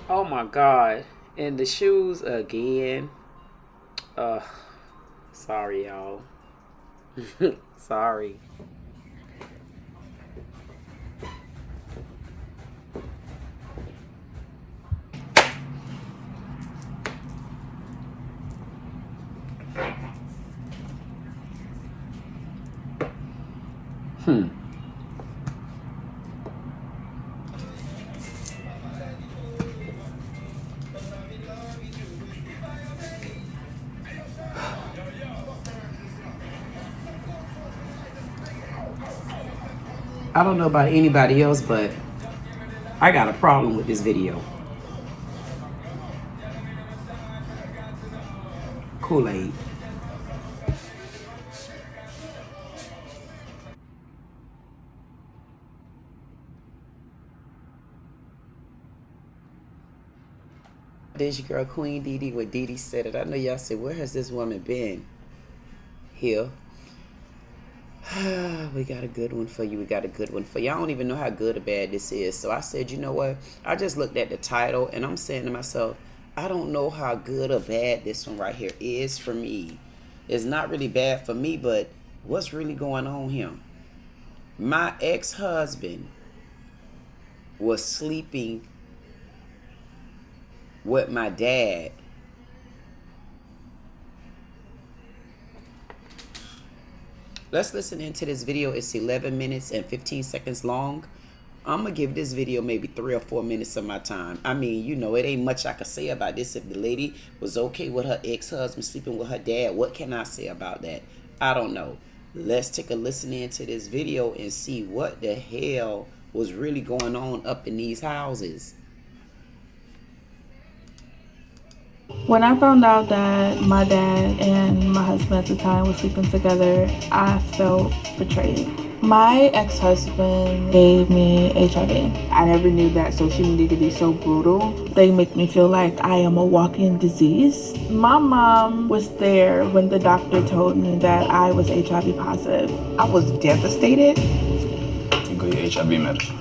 Oh my god. And the shoes again. Sorry y'all. Sorry. I don't know about anybody else, but I got a problem with this video. Kool-Aid. This your girl Queen Dee Dee with Dee Dee Said It. I know y'all said, where has this woman been? Here. We got a good one for you. We got a good one for you. I don't even know how good or bad this is. So I said, you know what? I just looked at the title and I'm saying to myself, I don't know how good or bad this one right here is for me. It's not really bad for me, but what's really going on here? My ex-husband was sleeping with my dad. Let's listen into this video. It's 11 minutes and 15 seconds long. I'm going to give this video maybe 3 or 4 minutes of my time. I mean, you know, it ain't much I can say about this. If the lady was okay with her ex-husband sleeping with her dad, what can I say about that? I don't know. Let's take a listen into this video and see what the hell was really going on up in these houses. When I found out that my dad and my husband at the time were sleeping together, I felt betrayed. My ex-husband gave me HIV. I never knew that social media could be so brutal. They make me feel like I am a walking disease. My mom was there when the doctor told me that I was HIV positive. I was devastated. You got your HIV medicine.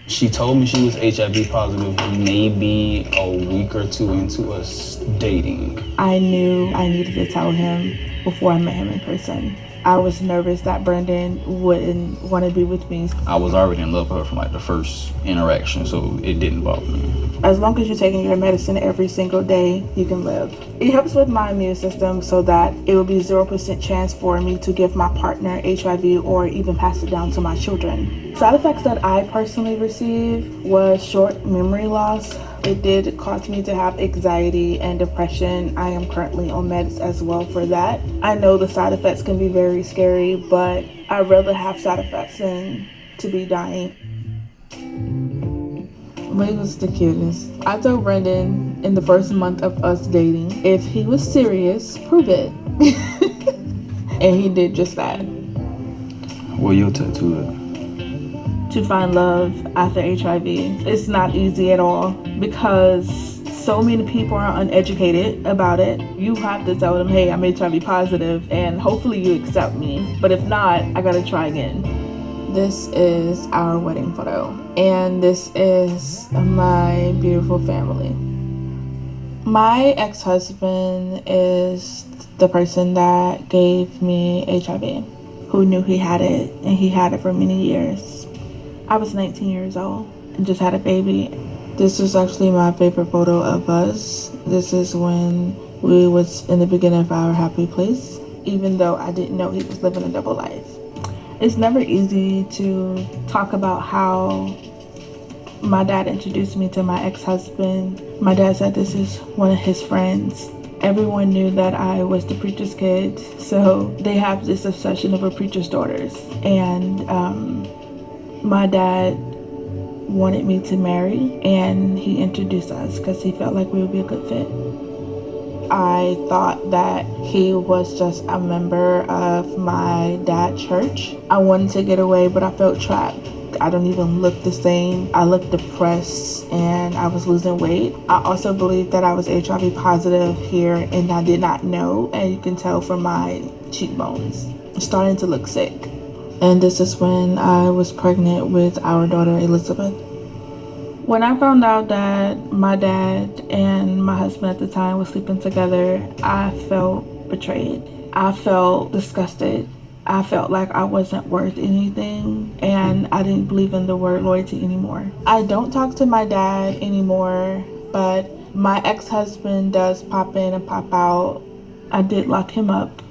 She told me she was HIV positive maybe a week or 2 into us dating. I knew I needed to tell him before I met him in person. I was nervous that Brendan wouldn't want to be with me. I was already in love with her from like the first interaction, so it didn't bother me. As long as you're taking your medicine every single day, you can live. It helps with my immune system so that it will be 0% chance for me to give my partner HIV or even pass it down to my children. Side effects that I personally received was short memory loss. It did cause me to have anxiety and depression. I am currently on meds as well for that. I know the side effects can be very scary, but I'd rather have side effects than to be dying. But he was the cutest. I told Brendan in the first month of us dating, if he was serious, prove it. And he did just that. Where your tattoo at? To find love after HIV. It's not easy at all because so many people are uneducated about it. You have to tell them, hey, I'm HIV positive and hopefully you accept me. But if not, I gotta try again. This is our wedding photo and this is my beautiful family. My ex-husband is the person that gave me HIV, who knew he had it and he had it for many years. I was 19 years old and just had a baby. This is actually my favorite photo of us. This is when we was in the beginning of our happy place, even though I didn't know he was living a double life. It's never easy to talk about how my dad introduced me to my ex-husband. My dad said this is one of his friends. Everyone knew that I was the preacher's kid, so they have this obsession over preacher's daughters. And my dad wanted me to marry and he introduced us because he felt like we would be a good fit. I thought that he was just a member of my dad's church. I wanted to get away, but I felt trapped. I don't even look the same. I looked depressed and I was losing weight. I also believed that I was HIV positive here and I did not know, and you can tell from my cheekbones. I'm starting to look sick. And this is when I was pregnant with our daughter, Elizabeth. When I found out that my dad and my husband at the time was sleeping together, I felt betrayed. I felt disgusted. I felt like I wasn't worth anything, and I didn't believe in the word loyalty anymore. I don't talk to my dad anymore, but my ex-husband does pop in and pop out. I did lock him up.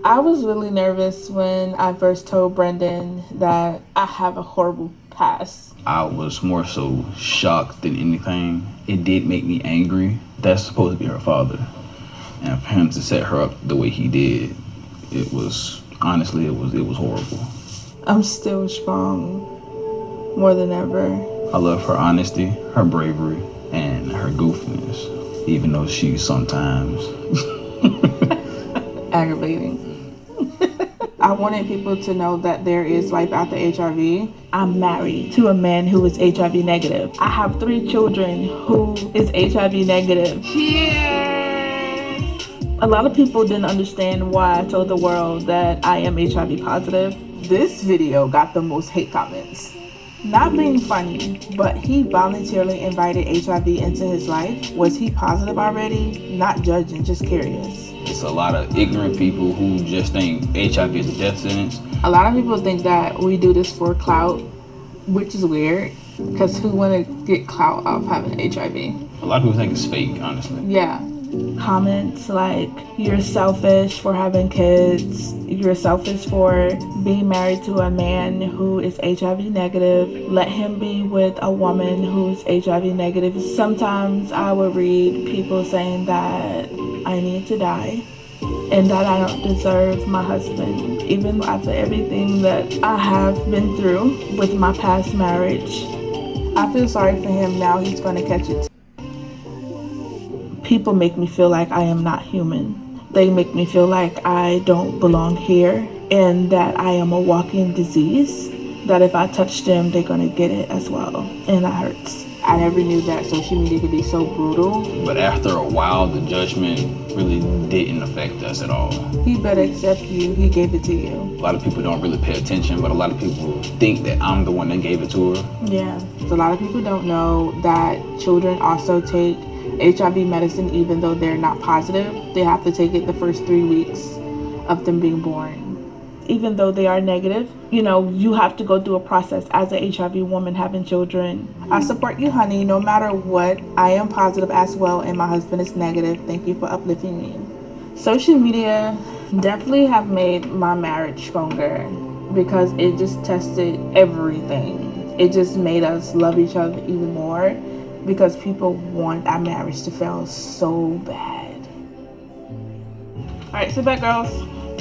I was really nervous when I first told Brendan that I have a horrible past. I was more so shocked than anything. It did make me angry. That's supposed to be her father. And for him to set her up the way he did, it was, honestly, it was horrible. I'm still strong, more than ever. I love her honesty, her bravery, and her goofiness, even though she's sometimes aggravating. I wanted people to know that there is life after HIV. I'm married to a man who is HIV negative. I have 3 children who is HIV negative. A lot of people didn't understand why I told the world that I am HIV positive. This video got the most hate comments. Not being funny, but he voluntarily invited HIV into his life. Was he positive already? Not judging, just curious. It's a lot of ignorant people who just think HIV is a death sentence. A lot of people think that we do this for clout, which is weird, because who want to get clout off having HIV? A lot of people think it's fake, honestly. Yeah. Comments like, you're selfish for having kids, you're selfish for being married to a man who is HIV negative, let him be with a woman who's HIV negative. Sometimes I would read people saying that I need to die and that I don't deserve my husband. Even after everything that I have been through with my past marriage, I feel sorry for him now. He's going to catch it. People make me feel like I am not human. They make me feel like I don't belong here and that I am a walking disease, that if I touch them, they're going to get it as well. And that hurts. I never knew that social media could be so brutal. But after a while, the judgment really didn't affect us at all. He better accept you. He gave it to you. A lot of people don't really pay attention, but a lot of people think that I'm the one that gave it to her. Yeah. So a lot of people don't know that children also take HIV medicine even though they're not positive. They have to take it the first 3 weeks of them being born. Even though they are negative, you have to go through a process as a HIV woman having children. I support you, honey, no matter what. I am positive as well, and my husband is negative. Thank you for uplifting me. Social media definitely have made my marriage stronger because it just tested everything. It just made us love each other even more because people want our marriage to fail so bad. All right, sit back, girls.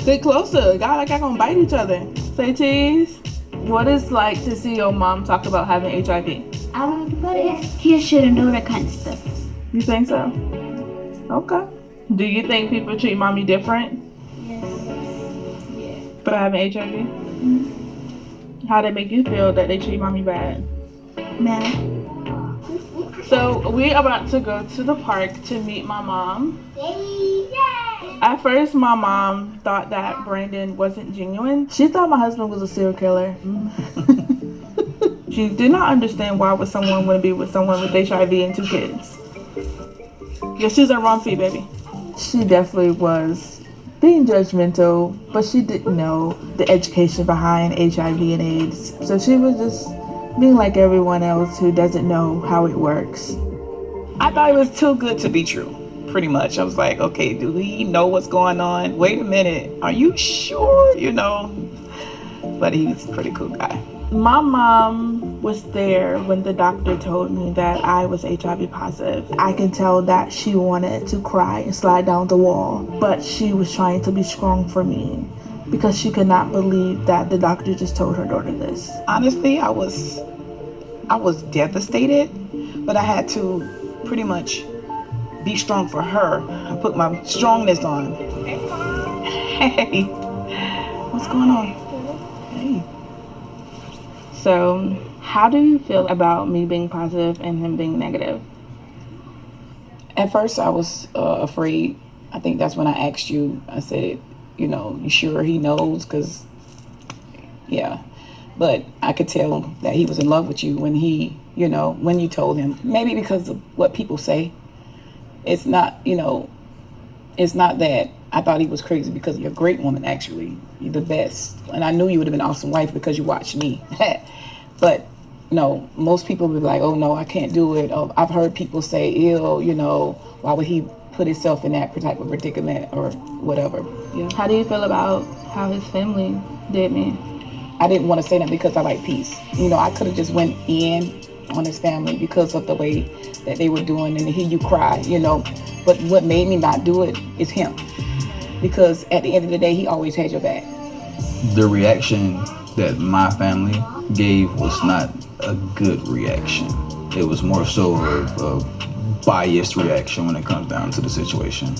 Sit closer. Y'all like y'all gonna bite each other. Say cheese. What is like to see your mom talk about having HIV? I don't know what it is. He shouldn't know that kind of stuff. You think so? Okay. Do you think people treat mommy different Yes. Yeah. for having HIV? Mm-hmm. How they make you feel that they treat mommy bad? Man. So we about to go to the park to meet my mom. Yay! At first, my mom thought that Brandon wasn't genuine. She thought my husband was a serial killer. She did not understand why would someone want to be with someone with HIV and 2 kids. Your shoes are wrong feet, baby. She definitely was being judgmental, but she didn't know the education behind HIV and AIDS. So she was just being like everyone else who doesn't know how it works. I thought it was too good to be true, pretty much. I was like, okay, do he know what's going on? Wait a minute, are you sure? But he's a pretty cool guy. My mom was there when the doctor told me that I was HIV positive. I can tell that she wanted to cry and slide down the wall, but she was trying to be strong for me because she could not believe that the doctor just told her daughter this. Honestly, I was devastated, but I had to pretty much be strong for her. I put my strongness on. Hey, Mom. Hey. What's going on? Hey. So, how do you feel about me being positive and him being negative? At first, I was afraid. I think that's when I asked you. I said, you sure he knows? Because, yeah. But I could tell that he was in love with you when he, you know, when you told him. Maybe because of what people say. It's not, you know, it's not that I thought he was crazy, because you're a great woman, actually. You're the best. And I knew you would have been an awesome wife because you watched me. But no, most people would be like, oh no, I can't do it. Oh, I've heard people say, ew, you know, why would he put himself in that type of predicament or whatever. Yeah. How do you feel about how his family did me? I didn't want to say that because I like peace. You know, I could have just went in on his family because of the way that they were doing, and to hear you cry, you know. But what made me not do it is him. Because at the end of the day, he always had your back. The reaction that my family gave was not a good reaction. It was more so a biased reaction when it comes down to the situation,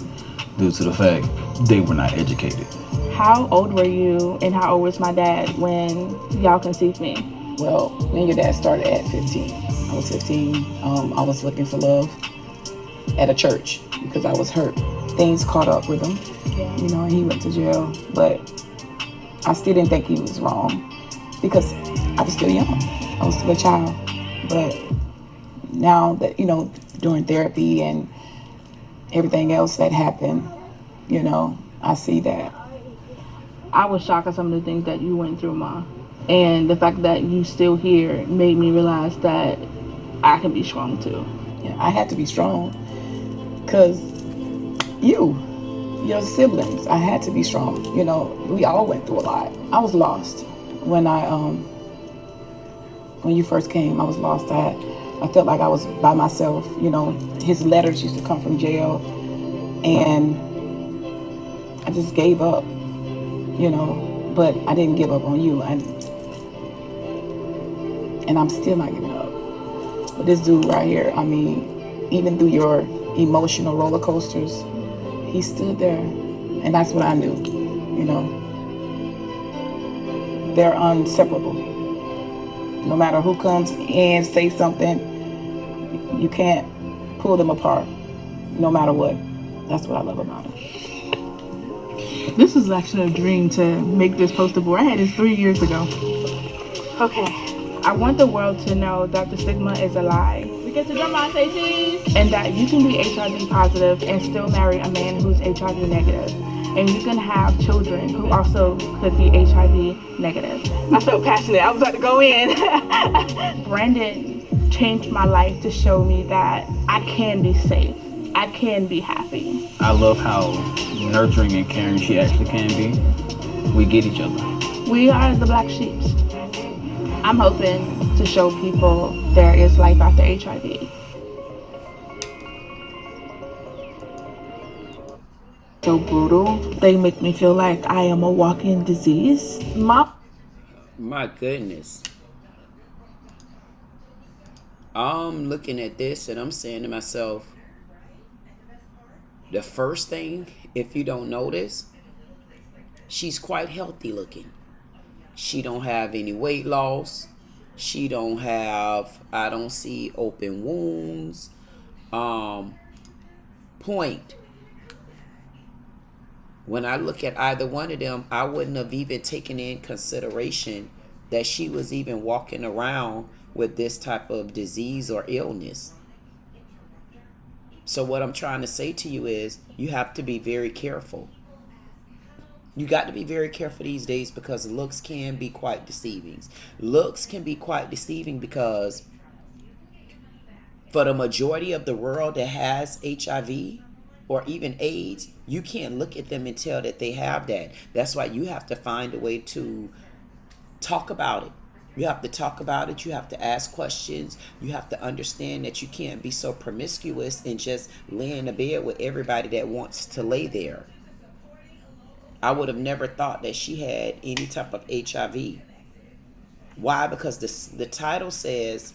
due to the fact they were not educated. How old were you and how old was my dad when y'all conceived me? Well, me and your dad started at 15. I was 15. I was looking for love at a church because I was hurt. Things caught up with him, you know, and he went to jail. But I still didn't think he was wrong because I was still young. I was still a child. But now that, you know, during therapy and everything else that happened, you know, I see that. I was shocked at some of the things that you went through, Ma. And the fact that you still here made me realize that I can be strong too. Yeah, I had to be strong because your siblings, I had to be strong. You know, we all went through a lot. I was lost when when you first came. I was lost. I felt like I was by myself. You know, his letters used to come from jail, and I just gave up. You know, but I didn't give up on you, and I'm still not giving up. But this dude right here, I mean, even through your emotional roller coasters, he stood there, and that's what I knew. You know, they're inseparable. No matter who comes in, say something, you can't pull them apart, no matter what. That's what I love about him. This is actually a dream to make this postable. I had this 3 years ago. Okay. I want the world to know that the stigma is a lie. We get to drum out, say cheese. And that you can be HIV positive and still marry a man who's HIV negative. And you can have children who also could be HIV negative. I felt passionate. I was about to go in. Brandon changed my life to show me that I can be safe. I can be happy. I love how nurturing and caring she actually can be. We get each other. We are the black sheep. I'm hoping to show people there is life after HIV. So brutal. They make me feel like I am a walking disease. My goodness. I'm looking at this and I'm saying to myself, the first thing, if you don't notice, she's quite healthy looking. She don't have any weight loss. She don't have, I don't see open wounds. Point. When I look at either one of them, I wouldn't have even taken in consideration that she was even walking around with this type of disease or illness. So what I'm trying to say to you is you have to be very careful. You got to be very careful these days because looks can be quite deceiving. Looks can be quite deceiving because for the majority of the world that has HIV or even AIDS, you can't look at them and tell that they have that. That's why you have to find a way to talk about it. You have to talk about it. You have to ask questions. You have to understand that you can't be so promiscuous and just lay in the bed with everybody that wants to lay there. I would have never thought that she had any type of HIV. Why? Because the title says,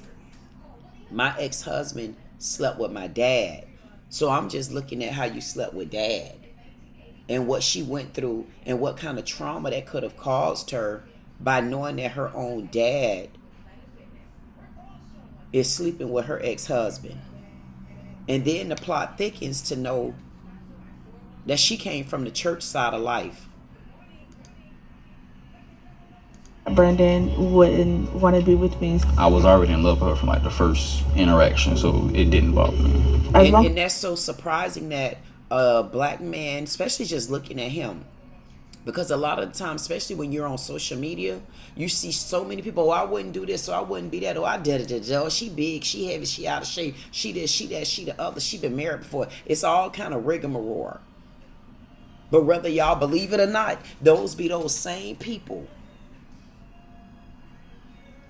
my ex-husband slept with my dad. So I'm just looking at how you slept with dad and what she went through and what kind of trauma that could have caused her by knowing that her own dad is sleeping with her ex-husband. And then the plot thickens to know that she came from the church side of life. Brendan wouldn't want to be with me. I was already in love with her from like the first interaction, so it didn't bother me. And that's so surprising that a black man, especially just looking at him, because a lot of the time, especially when you're on social media, you see so many people, oh, I wouldn't do this, or I wouldn't be that, or I did it, oh, she big, she heavy, she out of shape, she this, she that, she the other, she been married before. It's all kind of rigmarole. But whether y'all believe it or not, those be those same people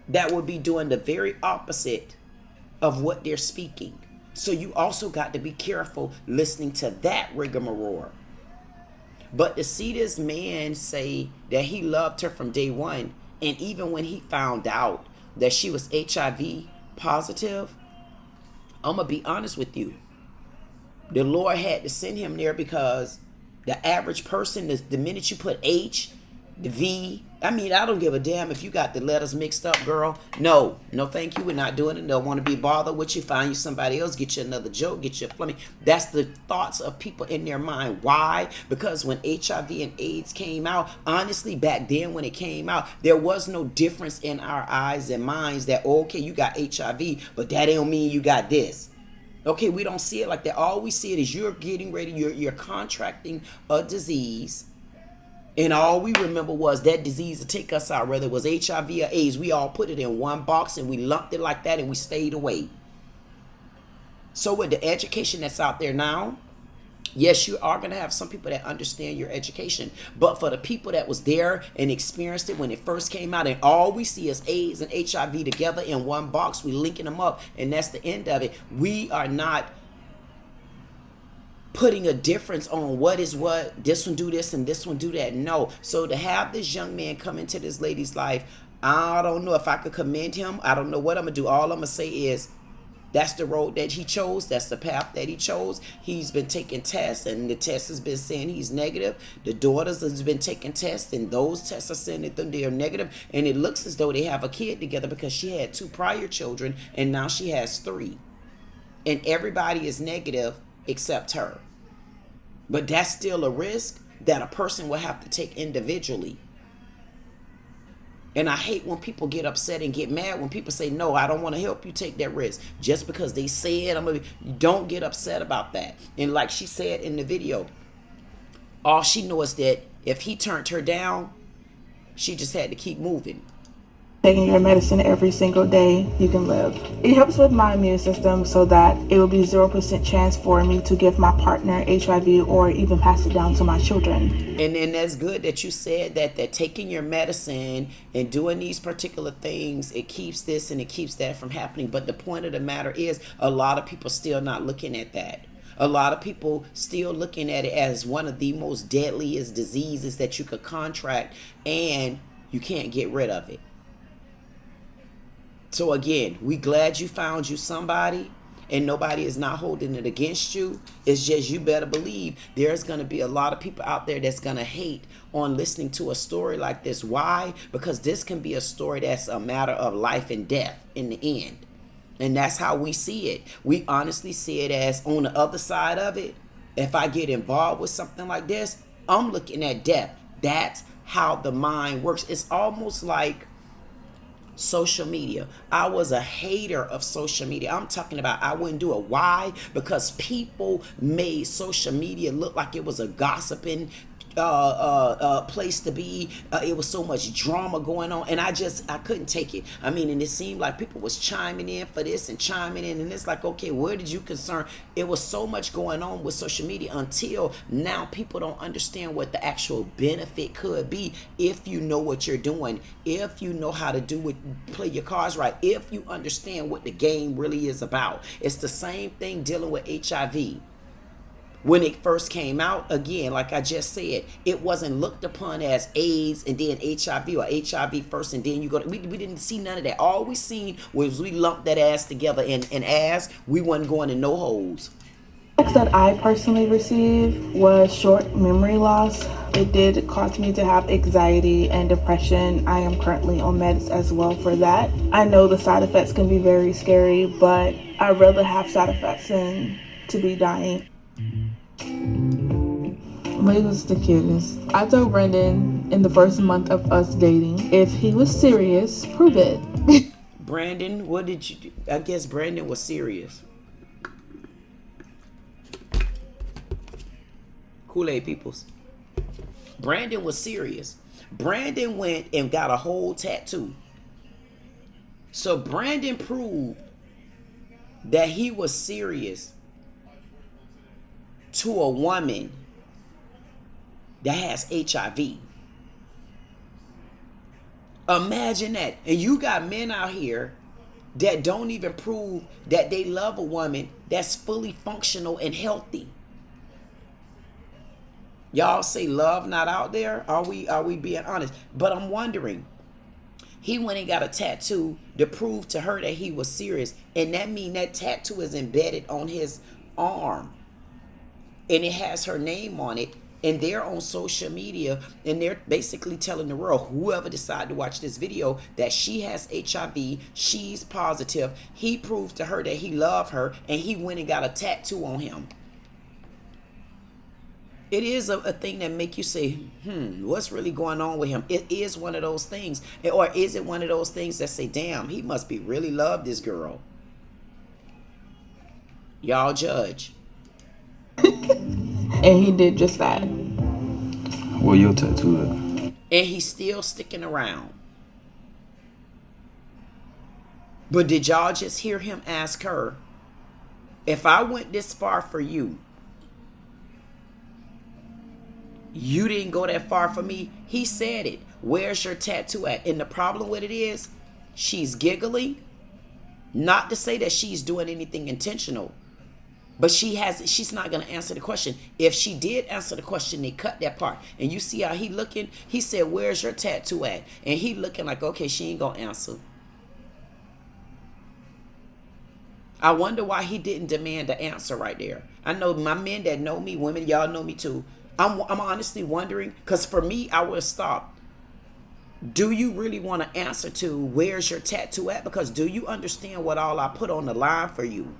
that would be doing the very opposite of what they're speaking. So you also got to be careful listening to that rigmarole. But to see this man say that he loved her from day one, and even when he found out that she was HIV positive, I'm going to be honest with you. The Lord had to send him there, because the average person, the minute you put H, the V, I mean, I don't give a damn if you got the letters mixed up, girl. No thank you. We're not doing it. Don't want to be bothered with you. Find you somebody else. Get you another joke. Get you a plumbing. That's the thoughts of people in their mind. Why? Because when HIV and AIDS came out, honestly, back then when it came out, there was no difference in our eyes and minds that, okay, you got HIV, but that don't mean you got this. Okay, we don't see it like that. All we see it is you're getting ready, you're contracting a disease, and all we remember was that disease to take us out, whether it was HIV or AIDS. We all put it in one box and we lumped it like that and we stayed away. So with the education that's out there now, yes, you are going to have some people that understand your education. But for the people that was there and experienced it when it first came out, and all we see is AIDS and HIV together in one box, we linking them up, and that's the end of it. We are not putting a difference on what is what, this one do this and this one do that. No. So to have this young man come into this lady's life, I don't know if I could commend him. I don't know what I'm going to do. All I'm going to say is, that's the road that he chose. That's the path that he chose. He's been taking tests, and the test has been saying he's negative. The daughters has been taking tests, and those tests are saying that they are negative. And it looks as though they have a kid together, because she had 2 prior children, and now she has 3. And everybody is negative except her. But that's still a risk that a person will have to take individually. And I hate when people get upset and get mad when people say, no, I don't want to help you take that risk. Just because they said, don't get upset about that. And like she said in the video, all she knows is that if he turned her down, she just had to keep moving. Taking your medicine every single day, you can live. It helps with my immune system so that it will be 0% chance for me to give my partner HIV or even pass it down to my children. And that's good that you said that taking your medicine and doing these particular things, it keeps this and it keeps that from happening. But the point of the matter is, a lot of people still not looking at that. A lot of people still looking at it as one of the most deadliest diseases that you could contract, and you can't get rid of it. So again, we glad you found you somebody, and nobody is not holding it against you. It's just, you better believe there's going to be a lot of people out there that's going to hate on listening to a story like this. Why? Because this can be a story that's a matter of life and death in the end. And that's how we see it. We honestly see it as, on the other side of it, if I get involved with something like this, I'm looking at death. That's how the mind works. It's almost like social media. I was a hater of social media. I'm talking about, I wouldn't do it. Why? Because people made social media look like it was a gossiping place to be. It was so much drama going on, and I couldn't take it. I mean, and it seemed like people was chiming in for this and chiming in, and it's like, okay, where did you concern? It was so much going on with social media until now people don't understand what the actual benefit could be if you know what you're doing, if you know how to do it, play your cards right, if you understand what the game really is about. It's the same thing dealing with HIV. When it first came out, again, like I just said, it wasn't looked upon as AIDS and then HIV, or HIV first and then you go to, we didn't see none of that. All we seen was we lumped that ass together, and as we wasn't going in no holes. The effects that I personally received was short memory loss. It did cause me to have anxiety and depression. I am currently on meds as well for that. I know the side effects can be very scary, but I'd rather have side effects than to be dying. But he was the cutest. I told Brendan in the first month of us dating. If he was serious, prove it. Brandon, what did you do? I guess Brandon was serious. Kool-Aid peoples. Brandon was serious. Brandon went and got a whole tattoo. So Brandon proved that he was serious to a woman that has HIV. Imagine that. And you got men out here that don't even prove that they love a woman that's fully functional and healthy. Y'all say love not out there? Are we being honest? But I'm wondering, he went and got a tattoo to prove to her that he was serious. And that means that tattoo is embedded on his arm. And it has her name on it. And they're on social media. And they're basically telling the world, whoever decided to watch this video, that she has HIV. She's positive. He proved to her that he loved her. And he went and got a tattoo on him. It is a thing that make you say, what's really going on with him? It is one of those things. Or is it one of those things that say, damn, he must be really love this girl? Y'all judge. And he did just that. Where your tattoo at? And he's still sticking around. But did y'all just hear him ask her, if I went this far for you, you didn't go that far for me? He said it. Where's your tattoo at? And the problem with it is, she's giggling. Not to say that she's doing anything intentional, but she's not going to answer the question. If she did answer the question, they cut that part. And you see how he looking? He said, where's your tattoo at? And he looking like, okay, she ain't going to answer. I wonder why he didn't demand the answer right there. I know my men that know me, women, y'all know me too. I'm honestly wondering, because for me, I would stop. Do you really want to answer to where's your tattoo at? Because do you understand what all I put on the line for you?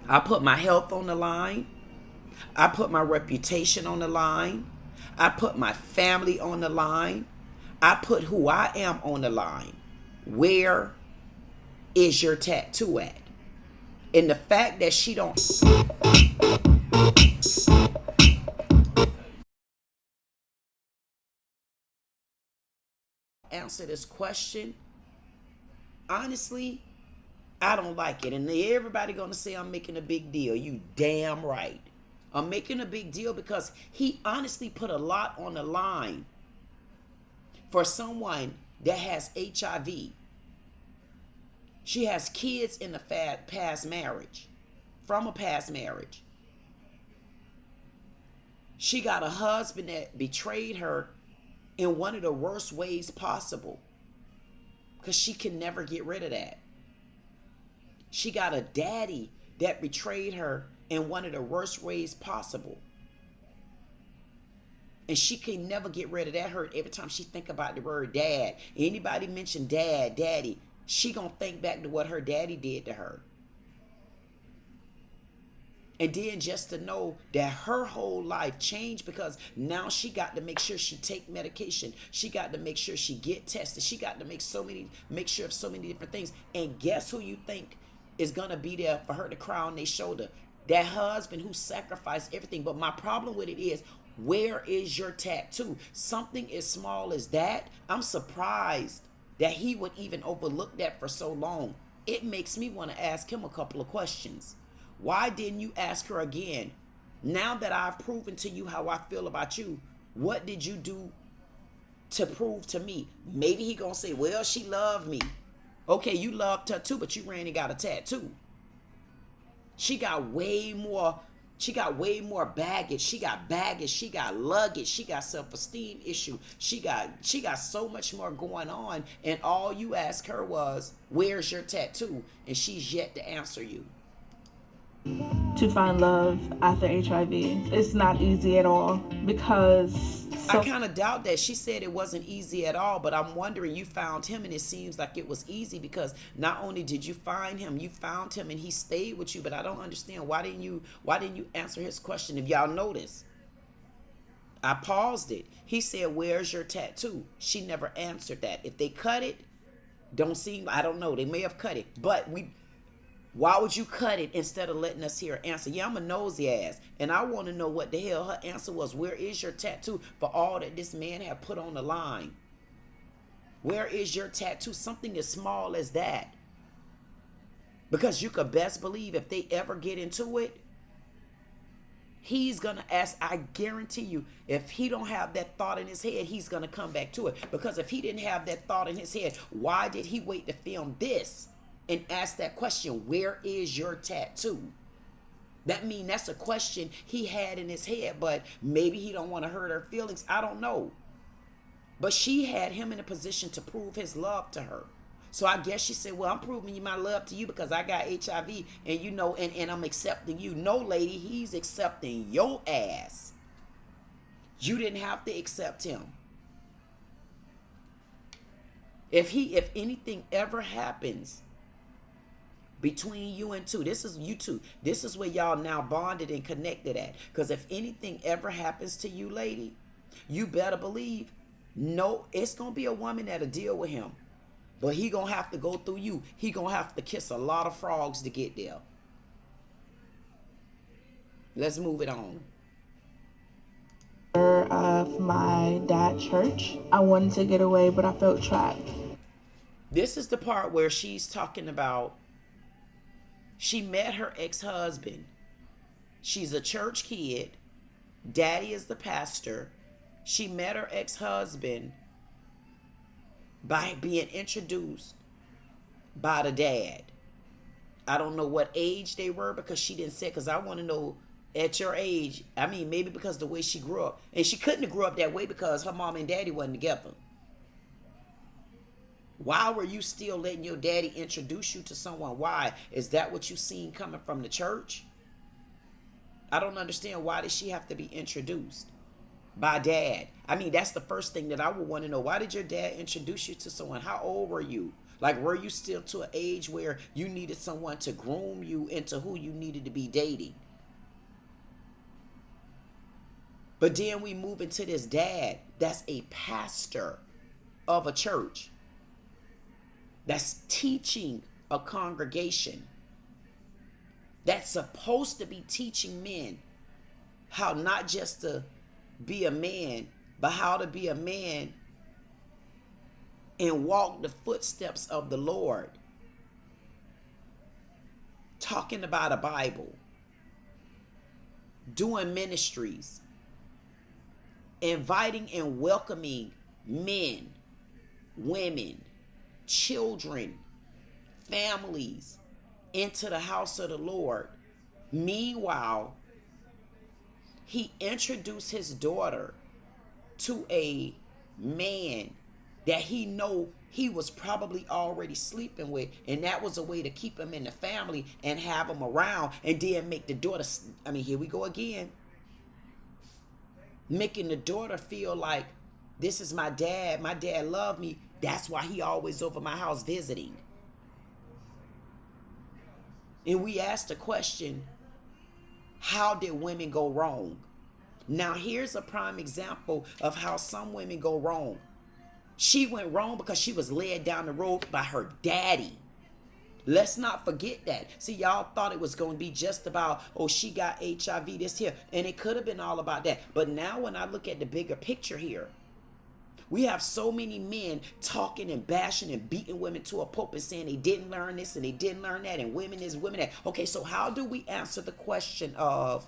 I put my health on the line. I put my reputation on the line. I put my family on the line. I put who I am on the line. Where is your tattoo at? And the fact that she don't answer this question, honestly, I don't like it. And everybody gonna say I'm making a big deal. You damn right. I'm making a big deal because he honestly put a lot on the line for someone that has HIV. She has kids in a past marriage, from a past marriage. She got a husband that betrayed her in one of the worst ways possible, because she can never get rid of that. She got a daddy that betrayed her in one of the worst ways possible, and she can never get rid of that hurt. Every time she think about the word dad, anybody mention dad, daddy, she gonna think back to what her daddy did to her. And then just to know that her whole life changed, because now she got to make sure she take medication. She got to make sure she get tested. She got to make sure of so many different things. And guess who you think is going to be there for her to cry on their shoulder? That husband who sacrificed everything. But my problem with it is, where is your tattoo? Something as small as that, I'm surprised that he would even overlook that for so long. It makes me want to ask him a couple of questions. Why didn't you ask her again? Now that I've proven to you how I feel about you, what did you do to prove to me? Maybe he gonna say, well, she loved me. Okay, you loved her too, but you ran and got a tattoo. She got way more baggage. She got baggage. She got luggage. She got self-esteem issue. She got so much more going on. And all you asked her was, where's your tattoo? And she's yet to answer you. To find love after HIV, it's not easy at all, because I kind of doubt that. She said it wasn't easy at all, but I'm wondering, you found him and it seems like it was easy, because not only did you find him, you found him and he stayed with you. But I don't understand, why didn't you answer his question? If y'all notice, I paused it. He said, where's your tattoo? She never answered that. If they cut it, don't seem, I don't know. They may have cut it. But why would you cut it instead of letting us hear her answer? Yeah, I'm a nosy ass. And I want to know what the hell her answer was. Where is your tattoo for all that this man had put on the line? Where is your tattoo? Something as small as that. Because you could best believe if they ever get into it, he's going to ask, I guarantee you, if he don't have that thought in his head, he's going to come back to it. Because if he didn't have that thought in his head, why did he wait to film this and ask that question, where is your tattoo? That means that's a question he had in his head, but maybe he don't want to hurt her feelings. I don't know. But she had him in a position to prove his love to her. So I guess she said, well, I'm proving my love to you because I got HIV and you know, and I'm accepting you. No, lady, he's accepting your ass. You didn't have to accept him. If anything ever happens between you and you two, this is where y'all now bonded and connected at. Because if anything ever happens to you, lady, you better believe, no, it's going to be a woman that'll deal with him. But he gonna have to go through you. He gonna have to kiss a lot of frogs to get there. Let's move it on. Of my dad's church, I wanted to get away, but I felt trapped. This is the part where she's talking about she met her ex-husband. She's a church kid. Daddy is the pastor. She met her ex-husband by being introduced by the dad. I don't know what age they were because she didn't say, because I want to know at your age. I mean, maybe because the way she grew up. And she couldn't have grew up that way because her mom and daddy wasn't together. Why were you still letting your daddy introduce you to someone? Why? Is that what you seen coming from the church? I don't understand. Why did she have to be introduced by dad? I mean, that's the first thing that I would want to know. Why did your dad introduce you to someone? How old were you? Like, were you still to an age where you needed someone to groom you into who you needed to be dating? But then we move into this dad that's a pastor of a church, that's teaching a congregation, that's supposed to be teaching men how not just to be a man, but how to be a man and walk the footsteps of the Lord. Talking about a Bible, doing ministries, inviting and welcoming men, women, children, families into the house of the Lord. Meanwhile, he introduced his daughter to a man that he know he was probably already sleeping with, and that was a way to keep him in the family and have him around, and then make the daughter, I mean, here we go again, making the daughter feel like, this is my dad loved me, that's why he always over my house visiting. And we asked the question, how did women go wrong? Now here's a prime example of how some women go wrong. She went wrong because she was led down the road by her daddy. Let's not forget that. See, y'all thought it was going to be just about, oh, she got HIV, this here. And it could have been all about that. But now when I look at the bigger picture here, we have so many men talking and bashing and beating women to a pulp and saying they didn't learn this and they didn't learn that and women is women that. Okay, so how do we answer the question of,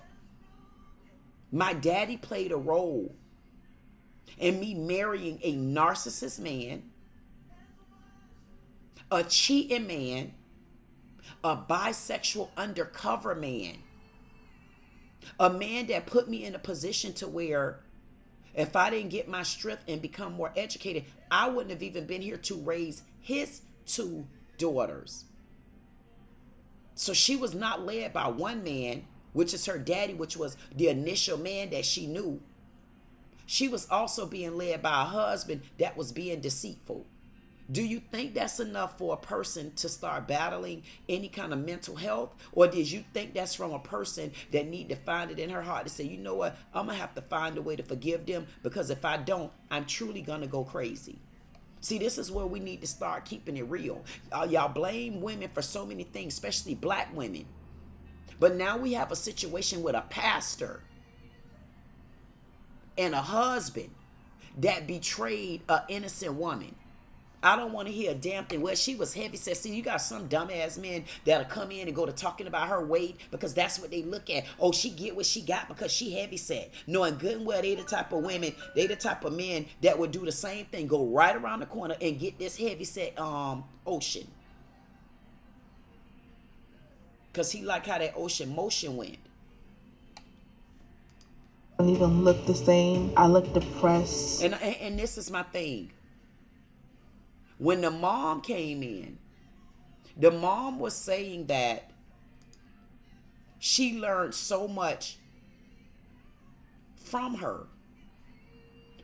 my daddy played a role in me marrying a narcissist man, a cheating man, a bisexual undercover man, a man that put me in a position to where if I didn't get my strength and become more educated, I wouldn't have even been here to raise his 2 daughters. So she was not led by one man, which is her daddy, which was the initial man that she knew. She was also being led by a husband that was being deceitful. Do you think that's enough for a person to start battling any kind of mental health? Or did you think that's from a person that need to find it in her heart to say, you know what, I'm going to have to find a way to forgive them, because if I don't, I'm truly going to go crazy. See, this is where we need to start keeping it real. Y'all blame women for so many things, especially black women. But now we have a situation with a pastor and a husband that betrayed an innocent woman. I don't want to hear a damn thing. Well, she was heavy set. See, you got some dumbass men that'll come in and go to talking about her weight because that's what they look at. Oh, she get what she got because she heavy set. Knowing good and well they the type of women, they the type of men that would do the same thing. Go right around the corner and get this heavy set ocean. Because he like how that ocean motion went. I don't even look the same. I look depressed. And this is my thing. When the mom came in, the mom was saying that she learned so much from her.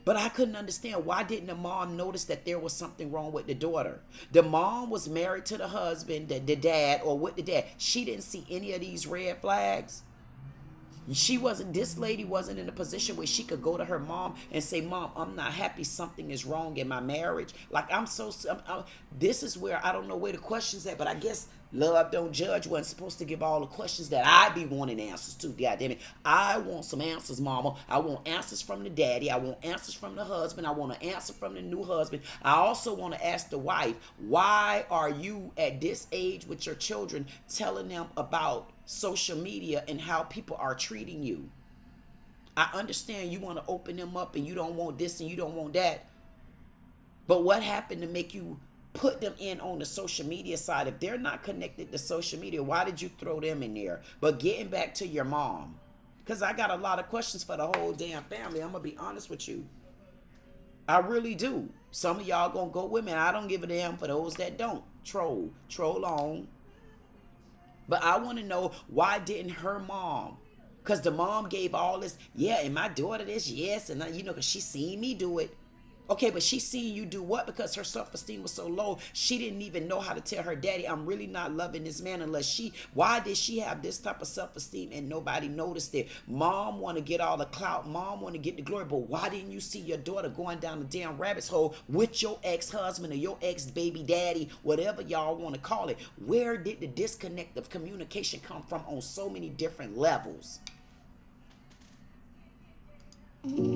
But I couldn't understand, why didn't the mom notice that there was something wrong with the daughter? The mom was married to the husband, the dad, or with the dad. She didn't see any of these red flags. This lady wasn't in a position where she could go to her mom and say, Mom, I'm not happy. Something is wrong in my marriage. Like, this is where I don't know where the question's at, but I guess love don't judge wasn't supposed to give all the questions that I be wanting answers to. God damn it. I want some answers, mama. I want answers from the daddy. I want answers from the husband. I want an answer from the new husband. I also want to ask the wife, why are you at this age with your children telling them about social media and how people are treating you? I understand you want to open them up and you don't want this and you don't want that. But what happened to make you put them in on the social media side? If they're not connected to social media, why did you throw them in there? But getting back to your mom, because I got a lot of questions for the whole damn family. I'm going to be honest with you. I really do. Some of y'all going to go with me. I don't give a damn for those that don't. Troll on. But I want to know, why didn't her mom? Because the mom gave all this, yeah, and my daughter this, yes, and you know, because she seen me do it. Okay, but she seen you do what? Because her self-esteem was so low, she didn't even know how to tell her daddy, I'm really not loving this man unless why did she have this type of self-esteem and nobody noticed it? Mom want to get all the clout. Mom want to get the glory, but why didn't you see your daughter going down the damn rabbit's hole with your ex-husband or your ex-baby daddy, whatever y'all want to call it? Where did the disconnect of communication come from on so many different levels?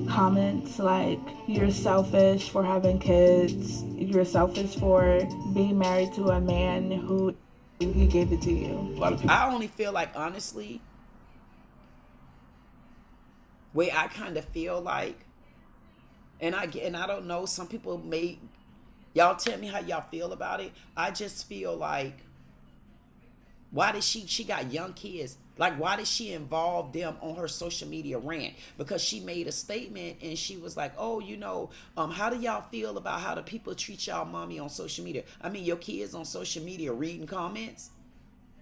Comments like, you're selfish for having kids, you're selfish for being married to a man who he gave it to you. A lot of people. I only feel like, honestly, way I kind of feel like, and I don't know, some people may, y'all tell me how y'all feel about it. I just feel like, why did she got young kids? Like, why did she involve them on her social media rant? Because she made a statement and she was like, oh, you know, how do y'all feel about how the people treat y'all mommy on social media? I mean, your kids on social media reading comments.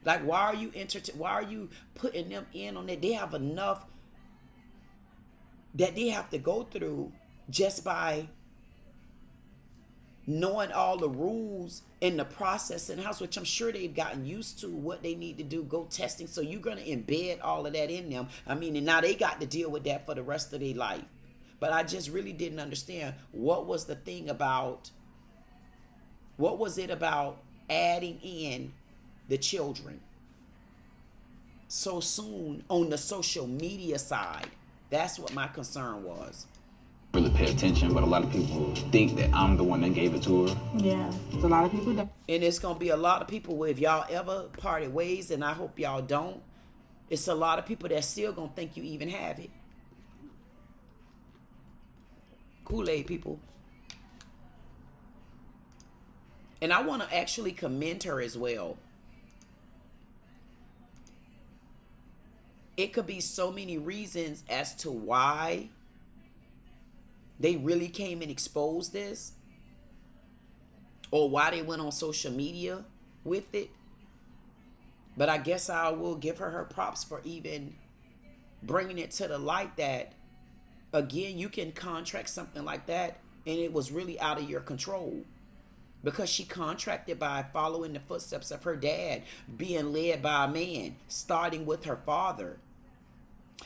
Like, why are you putting them in on that? They have enough that they have to go through just by knowing all the rules in the process in the house, which I'm sure they've gotten used to what they need to do, go testing. So you're going to embed all of that in them. I mean, and now they got to deal with that for the rest of their life. But I just really didn't understand, what was the thing about, what was it about adding in the children so soon on the social media side? That's what my concern was. Really pay attention, but a lot of people think that I'm the one that gave it to her. Yeah, there's a lot of people that. And it's going to be a lot of people, if y'all ever parted ways, and I hope y'all don't, it's a lot of people that still going to think you even have it. Kool-Aid people. And I want to actually commend her as well. It could be so many reasons as to why they really came and exposed this, or why they went on social media with it. But I guess I will give her props for even bringing it to the light that, again, you can contract something like that and it was really out of your control. because she contracted by following the footsteps of her dad, being led by a man, starting with her father,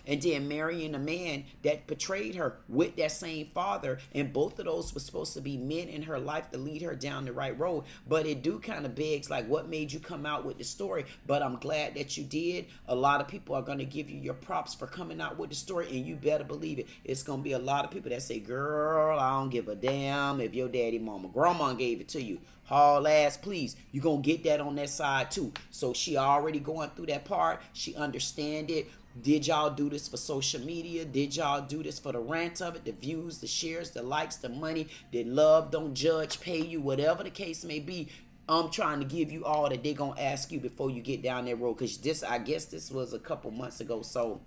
and then marrying a man that betrayed her with that same father. And both of those were supposed to be men in her life to lead her down the right road. But it do kind of begs, like, what made you come out with the story? But I'm glad that you did. A lot of people are going to give you your props for coming out with the story, and you better believe it. It's going to be a lot of people that say, girl, I don't give a damn if your daddy, mama, grandma gave it to you. Haul ass, please. You're going to get that on that side too. So she already going through that part. She understand it. Did y'all do this for social media? Did y'all do this for the rant of it, the views, the shares, the likes, the money? Did love, don't judge, pay you? Whatever the case may be, I'm trying to give you all that they're going to ask you before you get down that road. Because this, I guess this was a couple months ago. So,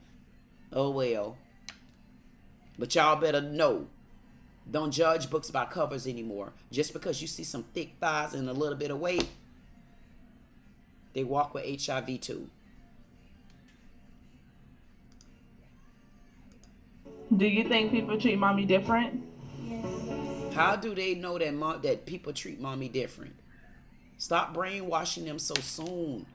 oh well. But y'all better know, don't judge books by covers anymore. Just because you see some thick thighs and a little bit of weight, they walk with HIV too. Do you think people treat mommy different? Yes. How do they know that that people treat mommy different? Stop brainwashing them so soon.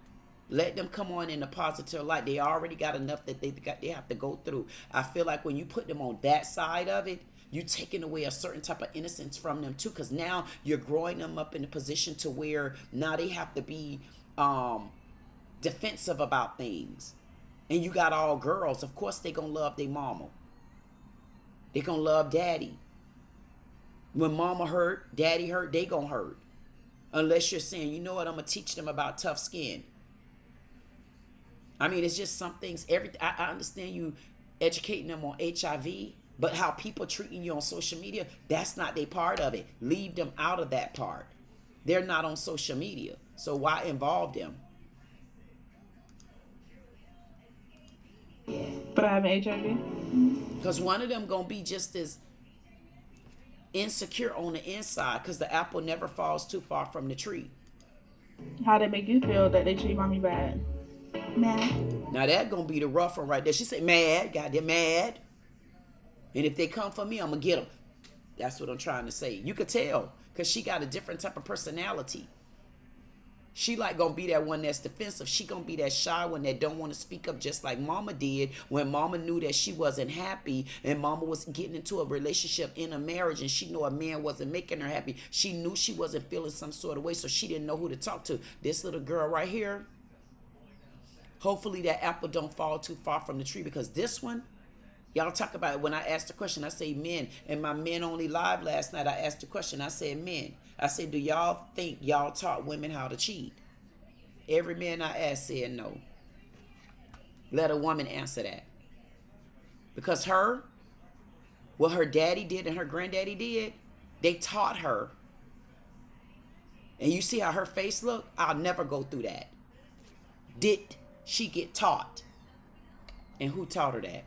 Let them come on in a positive light. They already got enough that they have to go through. I feel like when you put them on that side of it, you're taking away a certain type of innocence from them too, because now you're growing them up in a position to where now they have to be defensive about things. And you got all girls. Of course they gonna love their mama. They gonna love daddy. When mama hurt, daddy hurt, they gonna hurt. Unless you're saying, you know what, I'm gonna teach them about tough skin. I mean, it's just some things. I understand you educating them on HIV, but how people treating you on social media, that's not their part of it. Leave them out of that part. They're not on social media, so why involve them? But I have HIV? Because one of them gonna be just as insecure on the inside, because the apple never falls too far from the tree. How they make you feel that they treat mommy bad? Mad. Now that gonna be the rough one right there. She said mad, goddamn mad. And if they come for me, I'm gonna get them. That's what I'm trying to say. You could tell, because she got a different type of personality. She like gonna be that one that's defensive. She gonna be that shy one that don't want to speak up, just like mama did when mama knew that she wasn't happy and mama was getting into a relationship in a marriage and she knew a man wasn't making her happy. She knew she wasn't feeling some sort of way, so she didn't know who to talk to. This little girl right here, hopefully that apple don't fall too far from the tree, because this one, y'all talk about it. When I asked the question, I say men. And my Men Only Live last night, I asked the question. I said men. I said, do y'all think y'all taught women how to cheat? Every man I asked said no. Let a woman answer that. Because what her daddy did and her granddaddy did, they taught her. And you see how her face look? I'll never go through that. Did she get taught? And who taught her that?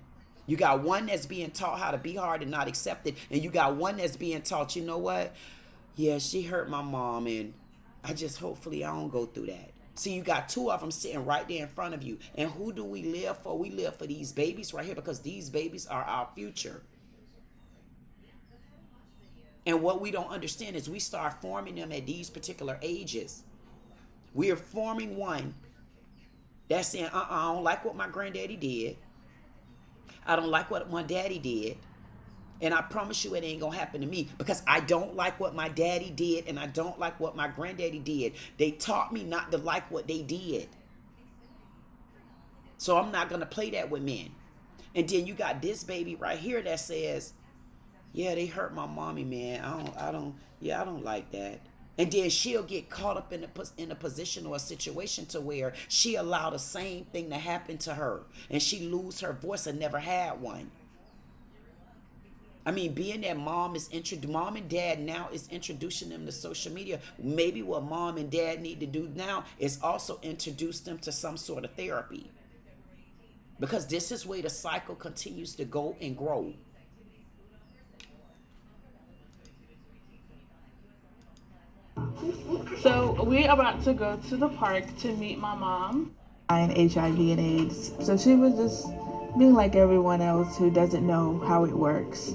You got one that's being taught how to be hard and not accept it. And you got one that's being taught, you know what? Yeah, she hurt my mom, and hopefully I don't go through that. See, you got two of them sitting right there in front of you. And who do we live for? We live for these babies right here, because these babies are our future. And what we don't understand is we start forming them at these particular ages. We are forming one that's saying, I don't like what my granddaddy did. I don't like what my daddy did. And I promise you it ain't gonna happen to me, because I don't like what my daddy did and I don't like what my granddaddy did. They taught me not to like what they did. So I'm not gonna play that with men. And then you got this baby right here that says, yeah, they hurt my mommy, man. I don't like that. And then she'll get caught up in a position or a situation to where she allowed the same thing to happen to her, and she lose her voice and never had one. I mean, being that mom and dad now is introducing them to social media. Maybe what mom and dad need to do now is also introduce them to some sort of therapy, because this is where the cycle continues to go and grow. So we're about to go to the park to meet my mom. And HIV and AIDS. So she was just being like everyone else who doesn't know how it works.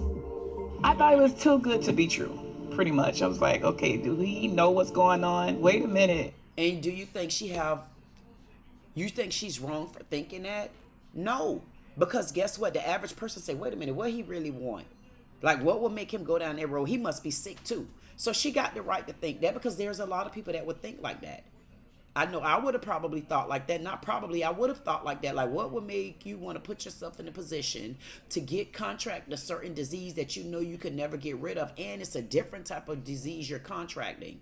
I thought it was too good to be true. pretty much. I was like, okay, do he know what's going on? Wait a minute. And do you think you think she's wrong for thinking that? No. Because guess what? The average person say, wait a minute, what he really want? Like, what would make him go down that road? He must be sick too. So she got the right to think that, because there's a lot of people that would think like that. I know I would have probably thought like that. Not probably, I would have thought like that. Like, what would make you want to put yourself in a position to contract a certain disease that you know you could never get rid of, and it's a different type of disease you're contracting.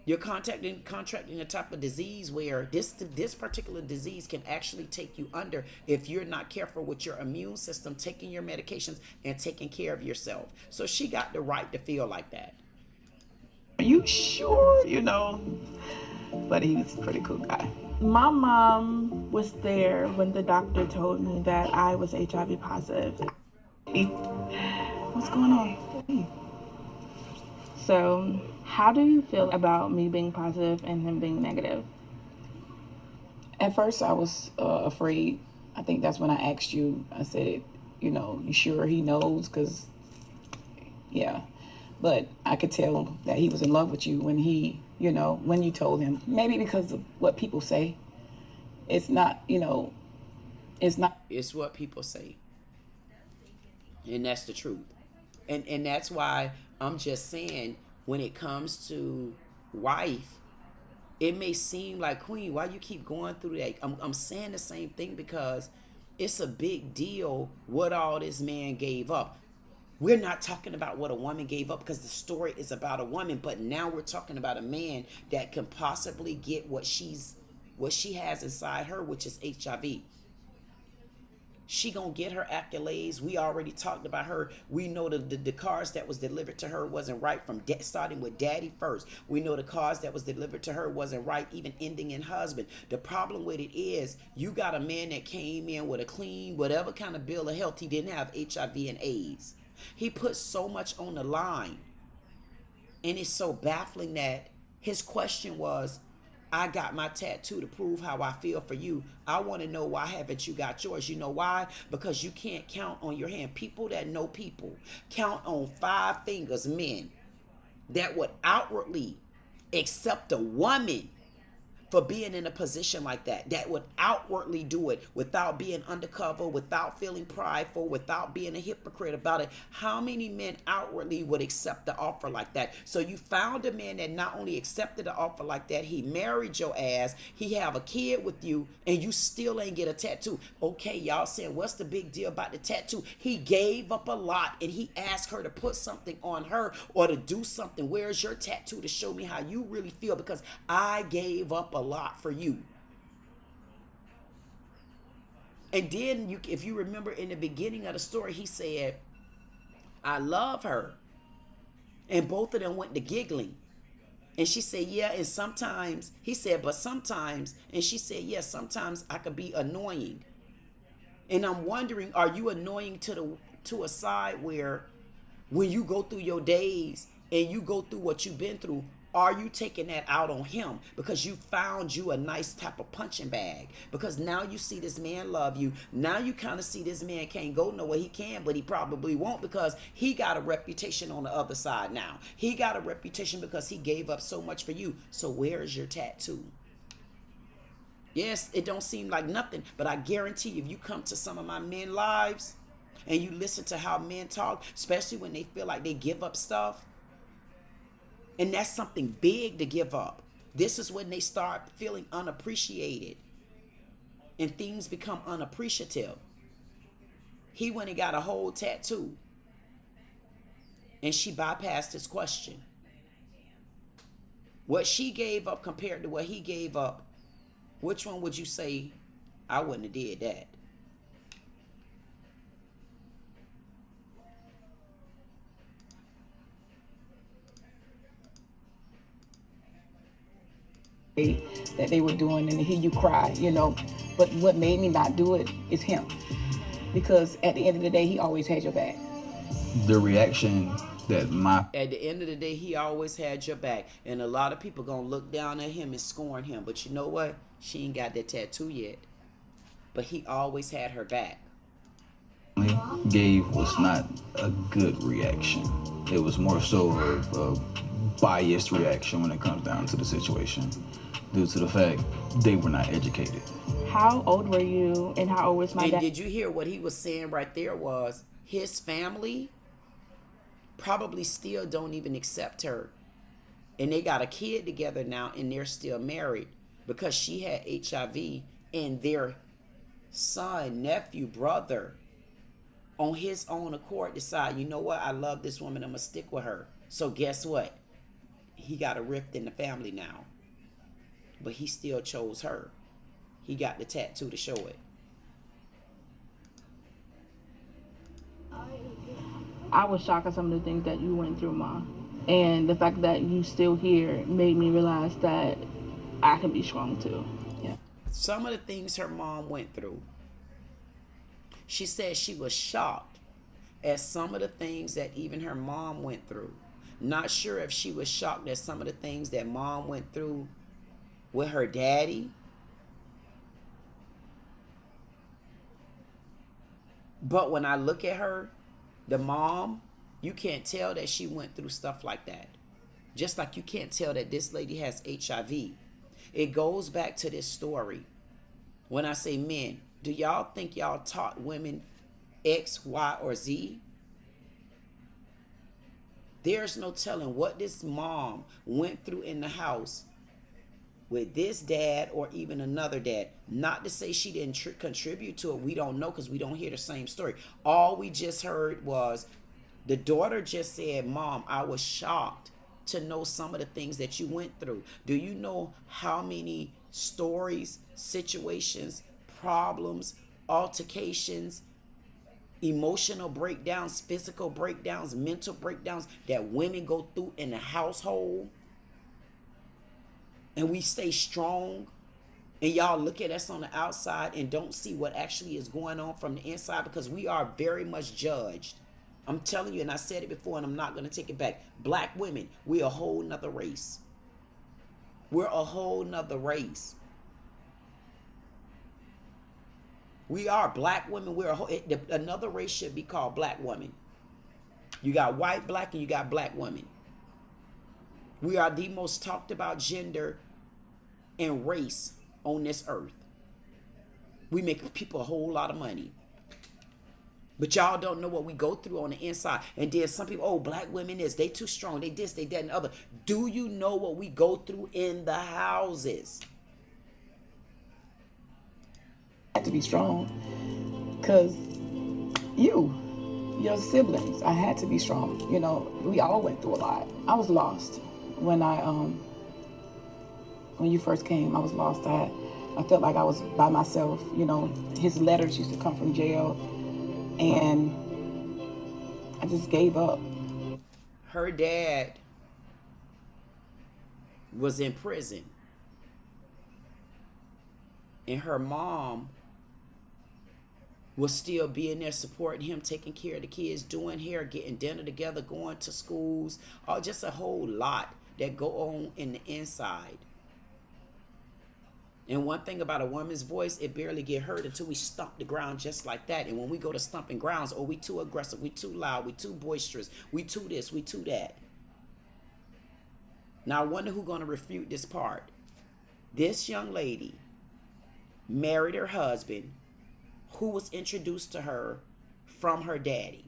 You're contracting a type of disease where this particular disease can actually take you under if you're not careful with your immune system, taking your medications and taking care of yourself. So she got the right to feel like that. Are you sure? You know, but he was a pretty cool guy. My mom was there when the doctor told me that I was HIV positive. What's going on? So, how do you feel about me being positive and him being negative? At first, I was afraid. I think that's when I asked you. I said, you know, you sure he knows? Because, yeah. But I could tell that he was in love with you when he, you know, when you told him. Maybe because of what people say. It's not, you know, it's not. It's what people say. And that's the truth. And that's why I'm just saying, when it comes to wife, it may seem like, Queen, why you keep going through that? I'm saying the same thing because it's a big deal what all this man gave up. We're not talking about what a woman gave up because the story is about a woman, but now we're talking about a man that can possibly get what she has inside her, which is HIV. She gonna get her accolades. We already talked about her. We know the cars that was delivered to her wasn't right, from starting with daddy first. We know the cars that was delivered to her wasn't right, even ending in husband. The problem with it is you got a man that came in with a clean, whatever kind of bill of health. He didn't have HIV and AIDS. He put so much on the line. And it's so baffling that his question was, I got my tattoo to prove how I feel for you. I want to know, why haven't you got yours? You know why? Because you can't count on your hand. People that know people count on 5 fingers, men that would outwardly accept a woman for being in a position like that would outwardly do it without being undercover, without feeling prideful, without being a hypocrite about it. How many men outwardly would accept the offer like that? So you found a man that not only accepted the offer like that, he married your ass, he have a kid with you, and you still ain't get a tattoo. Okay, y'all saying, what's the big deal about the tattoo? He gave up a lot, and he asked her to put something on her or to do something. Where's your tattoo to show me how you really feel? Because I gave up a lot for you. And then if you remember in the beginning of the story, he said, I love her. And both of them went to giggling. And she said, yeah, and sometimes, he said, but sometimes, and she said, yes, sometimes I could be annoying. And I'm wondering, are you annoying to a side where when you go through your days and you go through what you've been through, are you taking that out on him because you found you a nice type of punching bag? Because now you see this man love you. Now you kind of see this man can't go nowhere. He can, but he probably won't, because he got a reputation on the other side now. He got a reputation because he gave up so much for you. So where is your tattoo? Yes, it don't seem like nothing, but I guarantee you, if you come to some of my men lives and you listen to how men talk, especially when they feel like they give up stuff, and that's something big to give up. This is when they start feeling unappreciated and things become unappreciative. He went and got a whole tattoo, and she bypassed his question. What she gave up compared to what he gave up, which one would you say, I wouldn't have did that? That they were doing, and to hear you cry, you know. But what made me not do it is him, because at the end of the day, he always had your back. The reaction that at the end of the day, he always had your back, and a lot of people gonna look down at him and scorn him. But you know what? She ain't got that tattoo yet, but he always had her back. gave was not a good reaction. It was more so a biased reaction when it comes down to the situation, due to the fact they were not educated. How old were you and how old was my And dad? did you hear what he was saying right there? Was his family probably still don't even accept her. And they got a kid together now and they're still married because she had HIV, and their son, nephew, brother on his own accord decide, you know what, I love this woman, I'm gonna stick with her. So guess what? He got a rift in the family now. But he still chose her. He got the tattoo to show it. I was shocked at some of the things that you went through, Ma. And the fact that you still here made me realize that I can be strong too. Yeah. Some of the things her mom went through, she said she was shocked at some of the things that even her mom went through. Not sure if she was shocked at some of the things that mom went through with her daddy. But when I look at her, the mom, you can't tell that she went through stuff like that. Just like you can't tell that this lady has HIV. It goes back to this story. When I say men, do y'all think y'all taught women X, Y, or Z? There's no telling what this mom went through in the house with this dad or even another dad. Not to say she didn't contribute to it. We don't know because we don't hear the same story. All we just heard was the daughter just said, Mom, I was shocked to know some of the things that you went through. Do you know how many stories, situations, problems, altercations, emotional breakdowns, physical breakdowns, mental breakdowns that women go through in the household? And we stay strong, and y'all look at us on the outside and don't see what actually is going on from the inside, because we are very much judged. I'm telling you, and I said it before and I'm not going to take it back. Black women, we're a whole nother race. We're a whole nother race. We are black women. We're another race should be called black women. You got white, black, and you got black women. We are the most talked about gender and race on this earth. We make people a whole lot of money. But y'all don't know what we go through on the inside. And then some people, oh, black women is, they too strong. They this, they that, and other. Do you know what we go through in the houses? I had to be strong because your siblings, I had to be strong. You know, we all went through a lot. I was lost when when you first came. I was lost. I felt like I was by myself. You know, his letters used to come from jail, and I just gave up. Her dad was in prison, and her mom was still being there, supporting him, taking care of the kids, doing hair, getting dinner together, going to schools, or just a whole lot that go on in the inside. And one thing about a woman's voice, it barely get heard until we stomp the ground just like that. And when we go to stomping grounds, oh, we too aggressive, we too loud, we too boisterous, we too this, we too that. Now I wonder who's going to refute this part. This young lady married her husband, who was introduced to her from her daddy.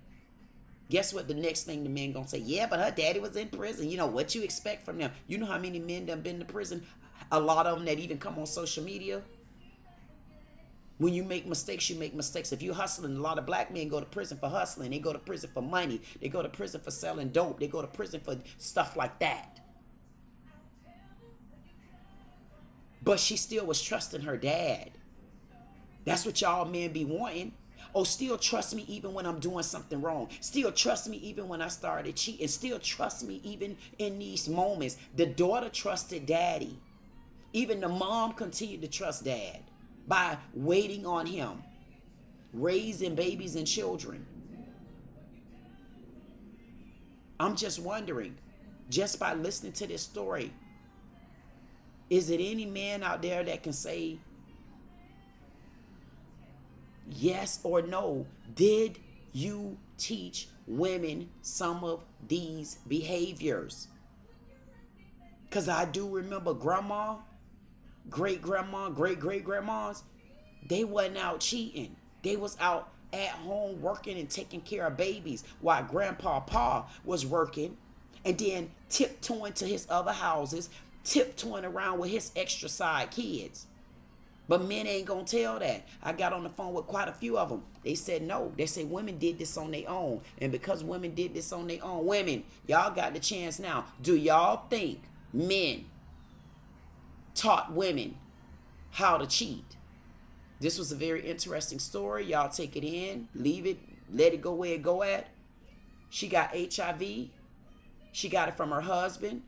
Guess what the next thing the men gonna say? Yeah, but her daddy was in prison. You know what you expect from them. You know how many men done been to prison? A lot of them that even come on social media. When you make mistakes, you make mistakes. If you're hustling, a lot of black men go to prison for hustling. They go to prison for money. They go to prison for selling dope. They go to prison for stuff like that. But she still was trusting her dad. That's what y'all men be wanting. Oh, still trust me even when I'm doing something wrong. Still trust me even when I started cheating. Still trust me even in these moments. The daughter trusted daddy. Even the mom continued to trust dad by waiting on him, raising babies and children. I'm just wondering, just by listening to this story, is it any man out there that can say yes or no? Did you teach women some of these behaviors. Because I do remember grandma, great-grandma, great-great-grandmas, they wasn't out cheating. They was out at home working and taking care of babies while Grandpa was working and then tiptoeing to his other houses, tiptoeing around with his extra side kids. But men ain't gonna tell that. I got on the phone with quite a few of them. They said no. They said women did this on their own. And because women did this on their own, women, y'all got the chance now. Do y'all think men taught women how to cheat? This was a very interesting story. Y'all take it in, leave it, let it go where it go at. She got HIV. She got it from her husband,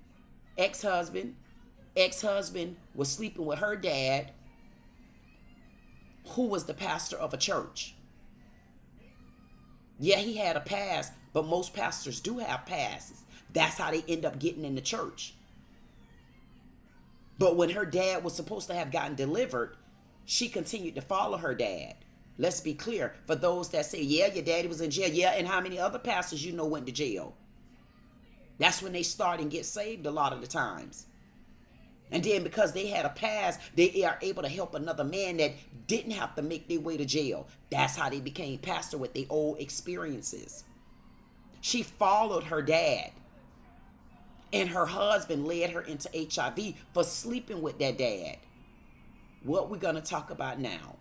ex-husband. Ex-husband was sleeping with her dad, who was the pastor of a church. Yeah, he had a pass, but most pastors do have passes. That's how they end up getting in the church. But when her dad was supposed to have gotten delivered, she continued to follow her dad. Let's be clear. For those that say, yeah, your daddy was in jail. Yeah, and how many other pastors you know went to jail? That's when they start and get saved a lot of the times. And then because they had a past, they are able to help another man that didn't have to make their way to jail. That's how they became pastor with their old experiences. She followed her dad. And her husband led her into HIV for sleeping with that dad. What we're going to talk about now.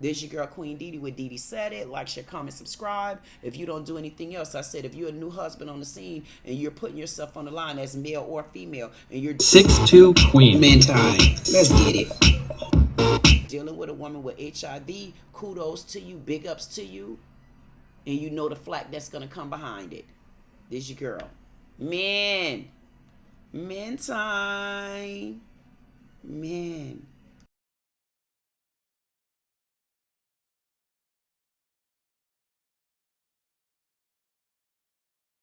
This your girl Queen Dee Dee with Dee Dee Said It. Like, share, comment, subscribe. If you don't do anything else, I said if you're a new husband on the scene and you're putting yourself on the line as male or female and you're 6'2" Queen. Men time. Let's get it. Dealing with a woman with HIV, kudos to you, big ups to you. And you know the flack that's going to come behind it. This your girl. Men time. Men.